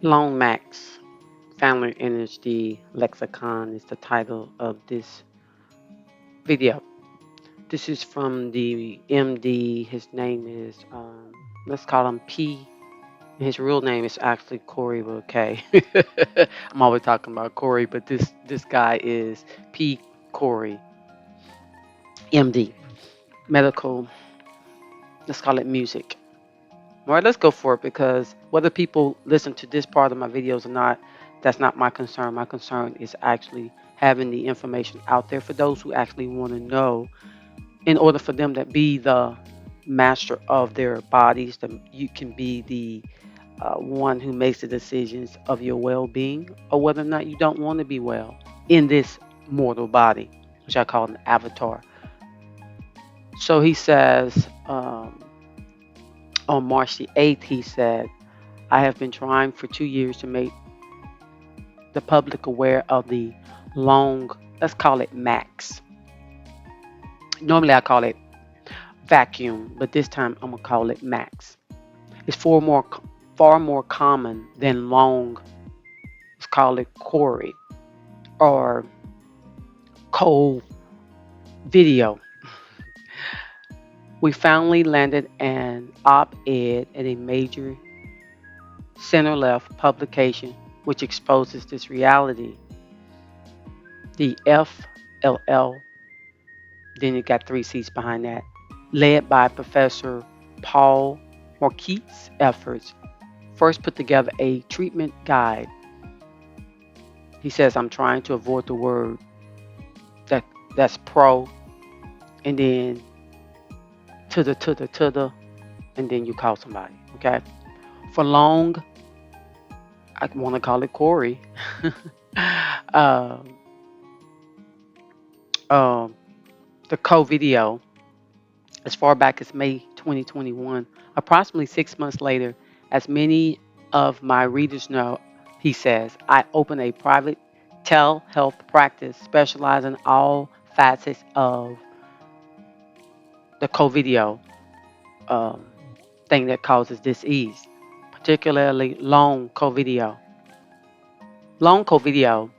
Long Max Family Energy Lexicon is the title of this video. This is from the MD. His name is, let's call him P. His real name is actually Corey with a K. I'm always talking about Corey, but this guy is P. Corey, MD. Medical, let's call it music. All right, let's go for it because whether people listen to this part of my videos or not, that's not my concern. My concern is actually having the information out there for those who actually want to know in order for them to be the master of their bodies, that you can be the one who makes the decisions of your well-being or whether or not you don't want to be well in this mortal body, which I call an avatar. So he says, on March the 8th, he said, I have been trying for 2 years to make the public aware of the long, let's call it max. Normally I call it vacuum, but this time I'm gonna call it max. It's far more common than long. Let's call it Corey or cold video. We finally landed an op-ed at a major center-left publication which exposes this reality. The FLL, then you got three C's behind that, led by Professor Paul Marquette's efforts, first put together a treatment guide. He says, I'm trying to avoid the word that's pro, and then to the, and then you call somebody, okay? For long, I want to call it Corey. uh, um, the co-video, as far back as May 2021, approximately 6 months later, as many of my readers know, he says, I opened a private telehealth practice specializing in all facets of the co-video um, thing that causes disease, particularly long co-video. Long co-video,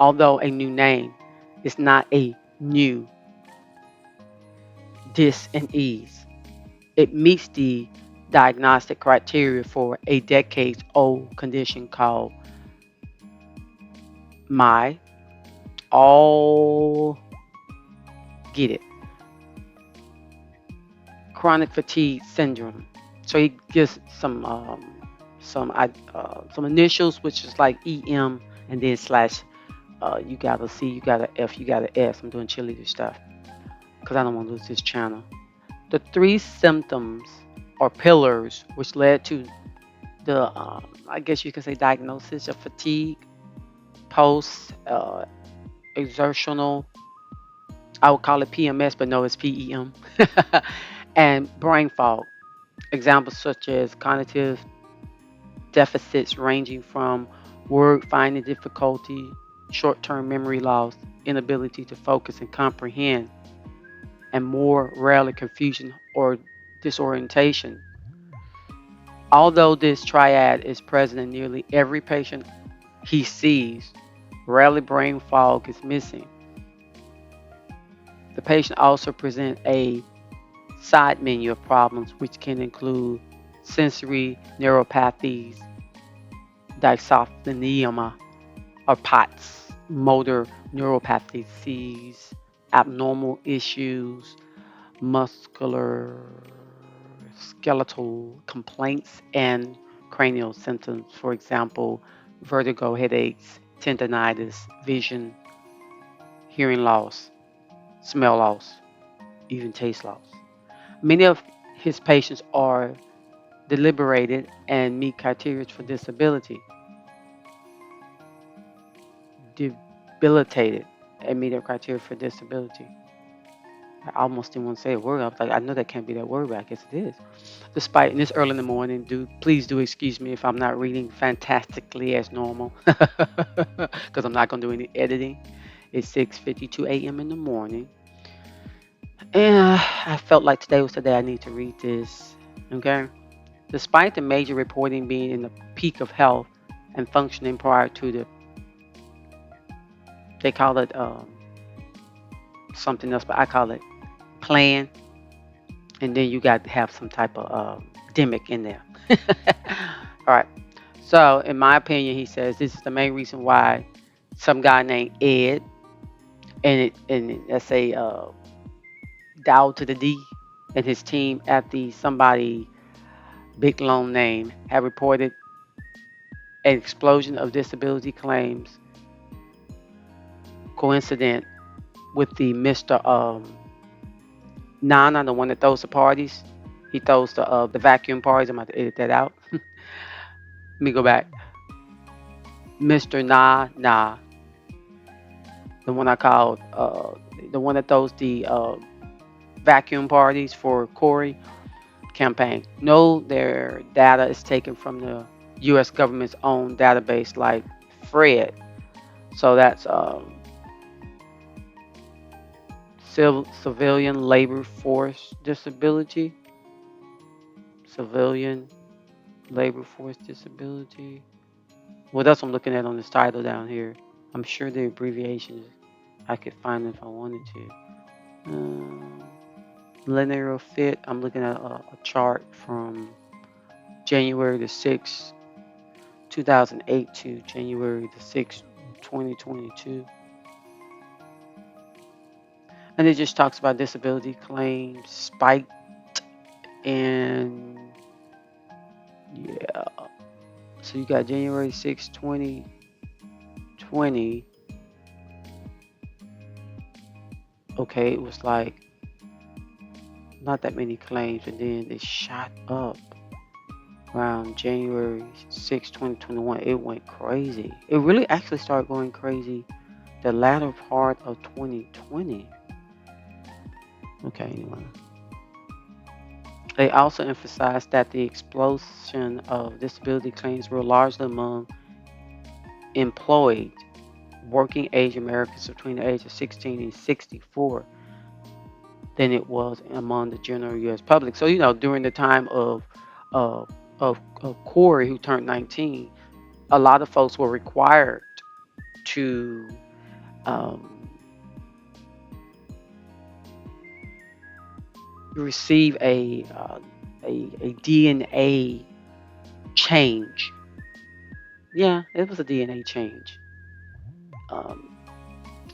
although a new name, is not a new dis and ease. It meets the diagnostic criteria for a decades old condition called my all get it chronic fatigue syndrome. So he gives some initials, which is like EM, and then slash. You got a C, you got a F, you got a S. I'm doing cheerleader stuff because I don't want to lose this channel. The three symptoms or pillars which led to the, I guess you can say, diagnosis of fatigue, post exertional, I would call it PMS, but no, it's PEM, and brain fog. Examples such as cognitive deficits ranging from word finding difficulty, short term memory loss, inability to focus and comprehend, and more rarely confusion or disorientation. Although this triad is present in nearly every patient he sees, rarely brain fog is missing. The patient also presents a side menu of problems which can include sensory neuropathies, dysautonomia or POTS, motor neuropathies, abnormal issues, muscular skeletal complaints, and cranial symptoms, for example, vertigo, headaches, tendonitis, vision, hearing loss, smell loss, even taste loss. Many of his patients are deliberated and meet criteria for disability, debilitated and meet the criteria for disability. I almost didn't want to say a word. I was like, I know that can't be that word, but I guess it is. Despite, and it's early in the morning, please do excuse me if I'm not reading fantastically as normal, because I'm not going to do any editing. It's 6:52 a.m. in the morning, and I felt like today was the day I need to read this. Okay. Despite the major reporting being in the peak of health and functioning prior to the, they call it something else, but I call it plan. And then you got to have some type of demic in there. All right. So, in my opinion, he says this is the main reason why some guy named Ed, let's say Dow to the D, and his team at the somebody big long name have reported an explosion of disability claims coincident with the Mr. Nana, the one that throws the parties. He throws the vacuum parties. I'm going to edit that out. Let me go back. Mr. Na, the one I called, the one that throws the vacuum parties for Corey campaign. No, their data is taken from the U.S. government's own database, like Fred. So that's civilian labor force disability. Civilian labor force disability. Well, that's what I'm looking at on this title down here. I'm sure the abbreviations I could find if I wanted to. Linear fit. I'm looking at a chart from January the 6th, 2008 to January the 6th, 2022. And it just talks about disability claims spiked and yeah. So you got January 6th, 2020. Okay, it was like not that many claims, and then it shot up around January 6th, 2021. It went crazy. It really actually started going crazy the latter part of 2020. Okay, anyway. They also emphasized that the explosion of disability claims were largely among employed working age Americans between the age of 16 and 64 than it was among the general U.S. public. So, during the time of, of Corey, who turned 19, a lot of folks were required to um, receive a DNA change. Yeah, it was a DNA change. Um,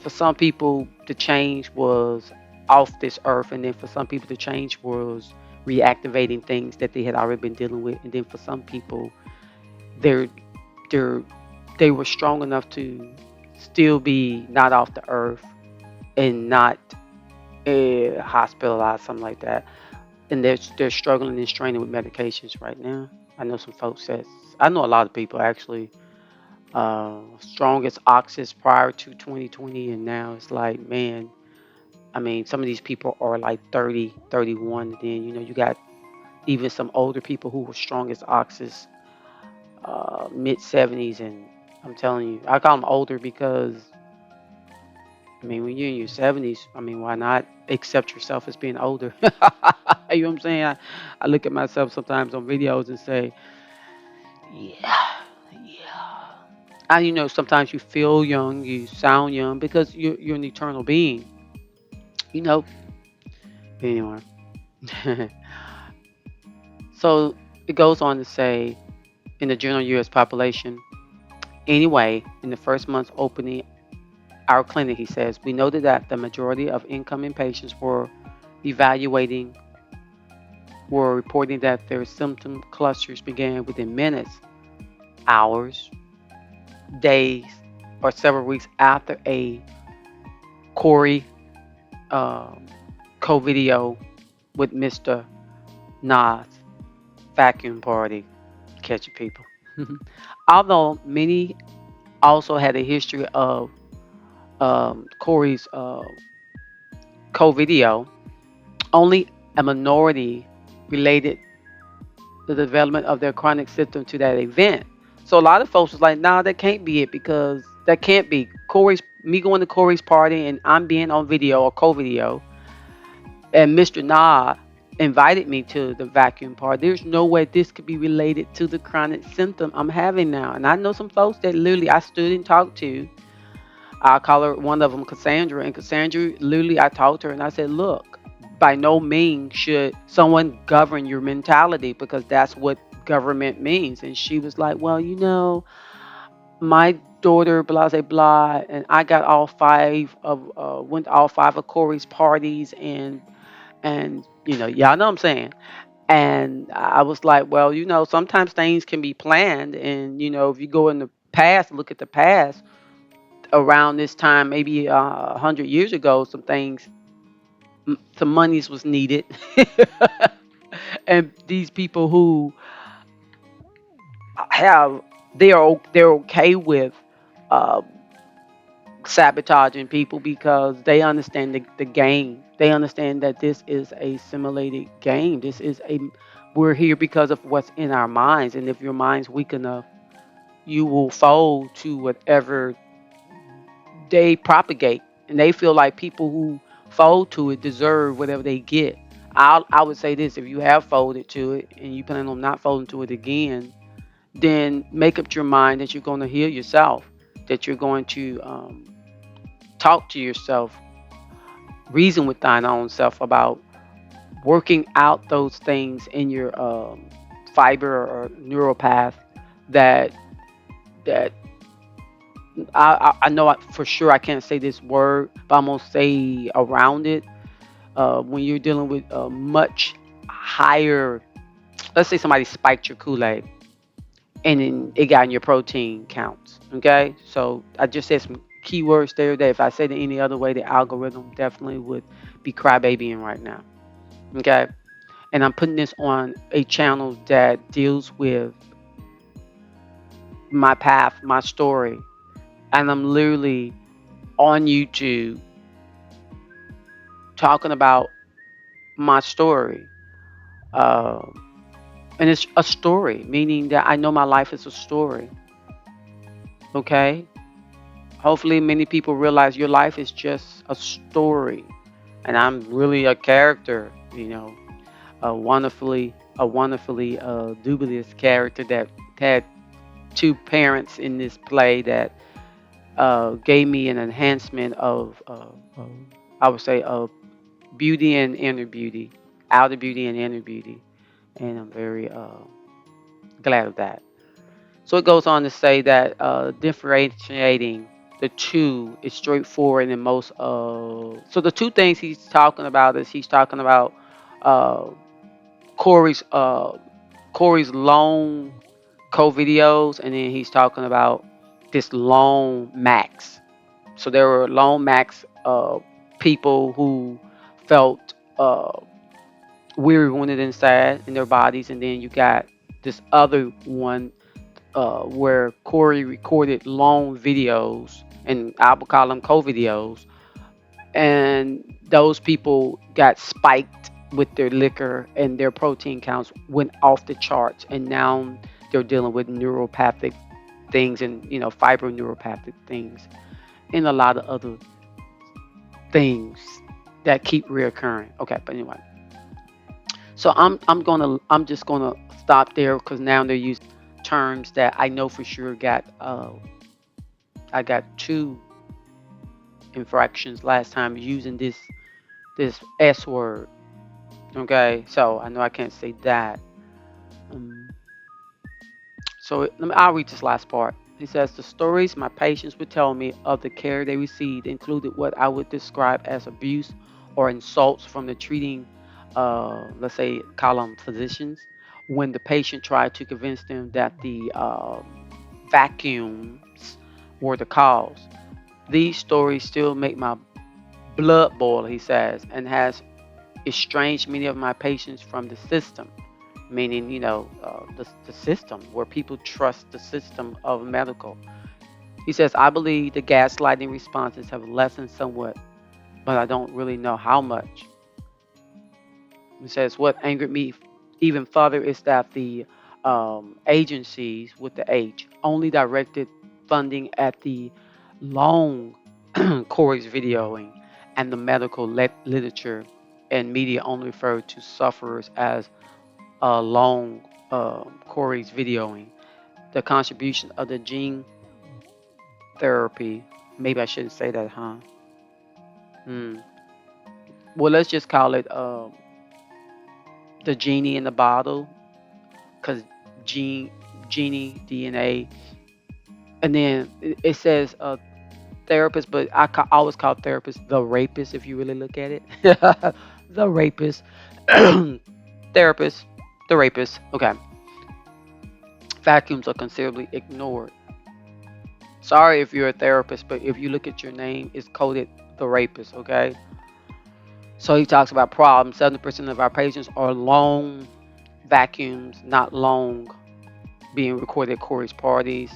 for some people, the change was off this earth, and then for some people, the change was reactivating things that they had already been dealing with, and then for some people, they're they're they were strong enough to still be not off the earth and not hospitalized, something like that. And they're struggling and straining with medications right now. I know some folks that I know a lot of people actually strongest oxys prior to 2020, and now it's like, man, I mean, some of these people are like 30, 31. And then you got even some older people who were strongest oxys mid 70s, and I'm telling you, I call them older because I mean, when you're in your 70s, I mean, why not accept yourself as being older? You know what I'm saying? I look at myself sometimes on videos and say, yeah, yeah. And sometimes you feel young, you sound young because you're an eternal being, you know. Anyway, so it goes on to say, in the general U.S. population, anyway, in the first month opening our clinic, he says, we noted that the majority of incoming patients evaluating were reporting that their symptom clusters began within minutes, hours, days, or several weeks after a Corey co-video with Mr. Nas vacuum party catching people. Although many also had a history of Corey's co-video, only a minority related the development of their chronic symptom to that event. So a lot of folks was like, nah, that can't be it because that can't be me going to Corey's party and I'm being on video or co-video and Mr. Nah. invited me to the vacuum party. There's no way this could be related to the chronic symptom I'm having now. And I know some folks that literally I stood and talked to. I call her one of them Cassandra, and Cassandra literally I talked to her and I said, "Look, by no means should someone govern your mentality because that's what government means." And she was like, "Well, my daughter, blah blah blah, and I got all five of went to all five of Corey's parties, and y'all know what I'm saying." And I was like, well, sometimes things can be planned, and if you go in the past, look at the past around this time, maybe 100 years ago, some monies was needed, and these people who have they're okay with uh, sabotaging people because they understand the game. They understand that this is a simulated game. We're here because of what's in our minds, and if your mind's weak enough, you will fold to whatever they propagate, and they feel like people who fold to it deserve whatever they get. I would say this: if you have folded to it and you plan on not folding to it again, then make up your mind that you're going to heal yourself, that you're going to talk to yourself, reason with thine own self about working out those things in your fiber or neural path that that I know for sure I can't say this word, but I'm gonna say around it. When you're dealing with a much higher, let's say somebody spiked your Kool-Aid and then it got in your protein counts. Okay, so I just said some keywords there that if I said it any other way, the algorithm definitely would be crybabying right now. Okay, and I'm putting this on a channel that deals with my path, my story, and I'm literally on YouTube talking about my story. Uh, and it's a story, meaning that I know my life is a story. Okay? Hopefully, many people realize your life is just a story. And I'm really a character, a wonderfully dubious character that had two parents in this play that gave me an enhancement of, I would say, of beauty and inner beauty, outer beauty and inner beauty. And I'm very glad of that. So it goes on to say that differentiating the two is straightforward in most. So the two things he's talking about is he's talking about uh, Corey's uh, Corey's long co videos, and then he's talking about this long max. So there were long max people who felt weary, wounded inside in their bodies, and then you got this other one where Corey recorded long videos, and I would call them co-videos, and those people got spiked with their liquor, and their protein counts went off the charts, and now they're dealing with neuropathic things and fibroneuropathic things and a lot of other things that keep reoccurring. Okay, but anyway, so I'm just gonna stop there because now they're using terms that I know for sure got I got two infractions last time using this S word. Okay, so I know I can't say that. Um, I'll read this last part. He says the stories my patients would tell me of the care they received included what I would describe as abuse or insults from the treating, let's say, call them physicians, when the patient tried to convince them that the vacuums were the cause. These stories still make my blood boil, he says, and has estranged many of my patients from the system, meaning, the system where people trust the system of medical. He says, I believe the gaslighting responses have lessened somewhat, but I don't really know how much. He says, what angered me even further is that the agencies with the H only directed funding at the long Corey's videoing and the medical literature and media only refer to sufferers as long Corey's videoing. The contribution of the gene therapy. Maybe I shouldn't say that, huh? Hmm. Well, let's just call it the genie in the bottle, because gene, genie DNA, and then it says therapist, but I always call therapist the rapist if you really look at it. The rapist, therapist, the rapist. Okay, vacuums are considerably ignored. Sorry if you're a therapist, but if you look at your name, it's coded the rapist. Okay, so he talks about problems. 70% of our patients are long vacuums, not long being recorded at Corey's parties.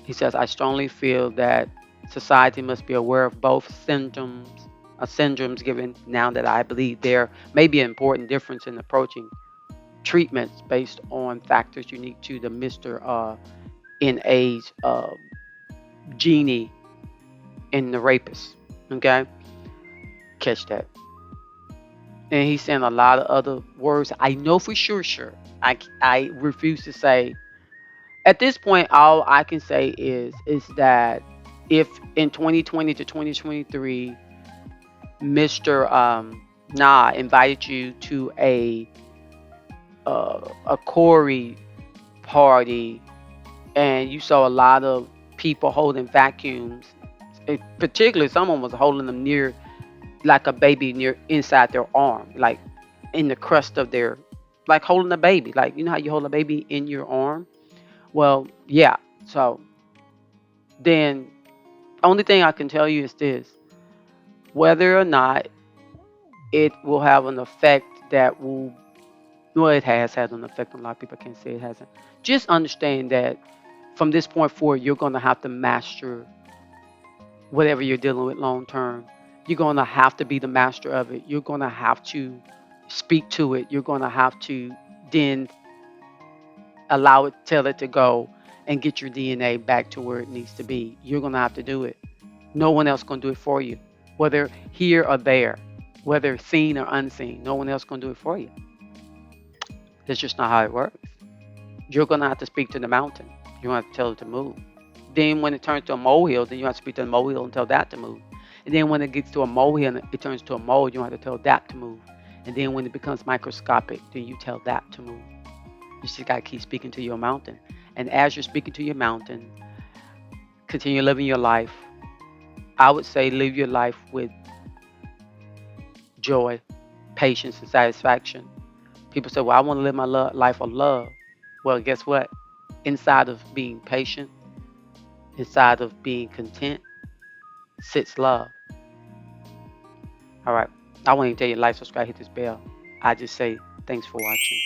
He says, I strongly feel that society must be aware of both syndromes given now that I believe there may be an important difference in approaching treatments based on factors unique to the Mr. In age genie and the rapist. Okay? Catch that. And he's saying a lot of other words. I know for sure. I refuse to say. At this point, all I can say is that if in 2020 to 2023, Mr. Nah invited you to a Corey party and you saw a lot of people holding vacuums, particularly someone was holding them near like a baby near inside their arm, like in the crust of their, like holding a baby, like you know how you hold a baby in your arm. Well, yeah. So then, only thing I can tell you is this: whether or not it will have an effect that will, well, it has had an effect on a lot of people. I can't say it hasn't. Just understand that from this point forward, you're going to have to master whatever you're dealing with long term. You're going to have to be the master of it. You're going to have to speak to it. You're going to have to then allow it, tell it to go, and get your DNA back to where it needs to be. You're going to have to do it. No one else going to do it for you, whether here or there, whether seen or unseen. No one else going to do it for you. That's just not how it works. You're going to have to speak to the mountain. You have to tell it to move. Then when it turns to a molehill, then you have to speak to the molehill and tell that to move. And then when it gets to a molehill and it turns to a mole, you have to tell that to move. And then when it becomes microscopic, then you tell that to move. You just got to keep speaking to your mountain. And as you're speaking to your mountain, continue living your life. I would say live your life with joy, patience, and satisfaction. People say, well, I want to live my life of love. Well, guess what? Inside of being patient, inside of being content, sits love. All right. I want to tell you, like, subscribe, hit this bell. I just say thanks for watching.